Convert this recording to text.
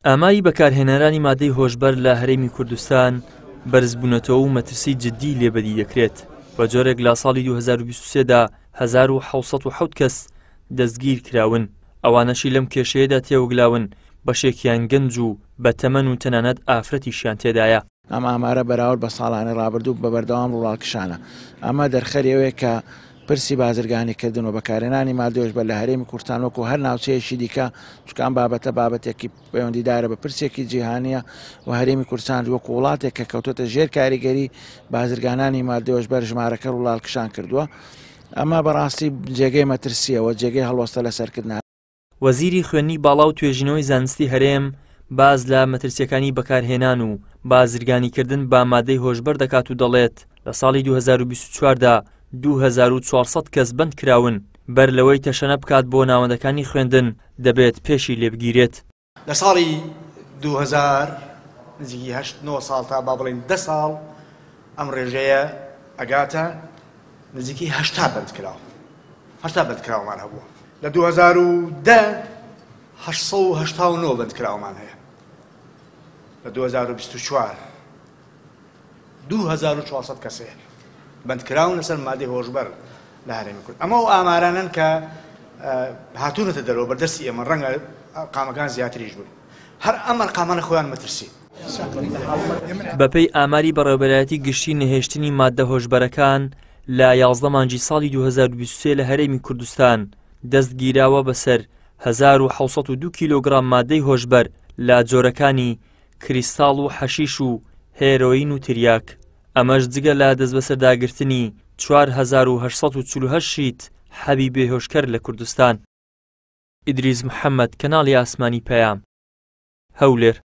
ئاماری بەکارهێنەرانی مادەی هۆشبەر لە هەرێمی کوردستان بەرزبوونەتەوە و مەترسی جددی لێبەدی دەکرێت. بە جۆرێک لە ساڵی 2023 دا 1707 کەس دەستگیر کراون، ئەوانەشی لەم کێشەیەدا تێوەگلاون بەشێکیان گەنج و بە تەمەن و تەنانەت ئافرەتیشیان تێدایە. ئەم ئامارە بەراورد بە ساڵانی ڕابردوو بە بەردەوام ڕوڵاکشانە. ئەمە دەرخەرەوەیە کە پرسی بازرگانیکردن و بەکارهێنانی مادەی هۆشبەر لە هەرێمی کوردستان وەکو هەر ناوچەیەکی دیکە چکان بابەتە بابەتێکی پەیوەندیدارە بە پرسێکی جیهانیە و هەرێمی کوردستان وەکو وڵاتێک کە کەوتۆتە ژێر کاریگەری بازرگانانی مادەی هۆشبەر ژمارەکە ڕوڵاکشان کردووە. ئەمە بەڕاستی جێگەی مەترسیەوە، جێگەی هەڵوەستە لەسەرکردن. وەزیری خوێندنی باڵا و توێژینەوەی زانستی هەرێم باز لە مەترسیەکانی بەکارهێنان و بازرگانیکردن با مادەی هۆشبەر دەکات و دەڵێت لە ساڵی 2024 دا 2400 کەس بەند کراون. بەر لەوەی تەشەنە بکات بۆ ناوەندەکانی خوێندن دەبێت پێشی لێبگیرێت. لە ساڵی 2000 نزیکی 8-9 ساڵ تا با بڵێن 10 ساڵ ئەم ڕێژەیە ئەگاتە نزیکی 80 بەند کراوە. 80 بەند کراوەمان هەبووە. لە 2010 889 بەند کراوەمان هەیە. لە 2024 2400 کەسەیە بەندکراون لەسەر مادەی هۆشبەر لە هەرێمی کورد. ئەمە و ئامارانن کە هاتوونەتە دەرەوە بەردەستی ئێمە، ڕەنگە قامەکان زیاتریش بوون. هەر ئەم ئەرقامانە خۆیان مەترسی. بەپێی ئاماری بەڕێوەبەرایەتی گشتی نەهێشتنی مادە هۆشبەرەکان لە 11 مانگی ساڵی 2023 لە هەرێمی کوردستان دەستگیراوە بەسەر 1702 کیلۆگرام مادەی هۆشبەر لە جۆرەکانی کریستاڵ و حەشیش و هێرۆین و تریاک. ئەمەش جگە لە دەست بەسەرداگرتنی 4848 شیت حەبی بێهۆشکەر لە کوردستان. ئیدریس محەممەد، کەناڵی ئاسمانی پەیام، هەولێر.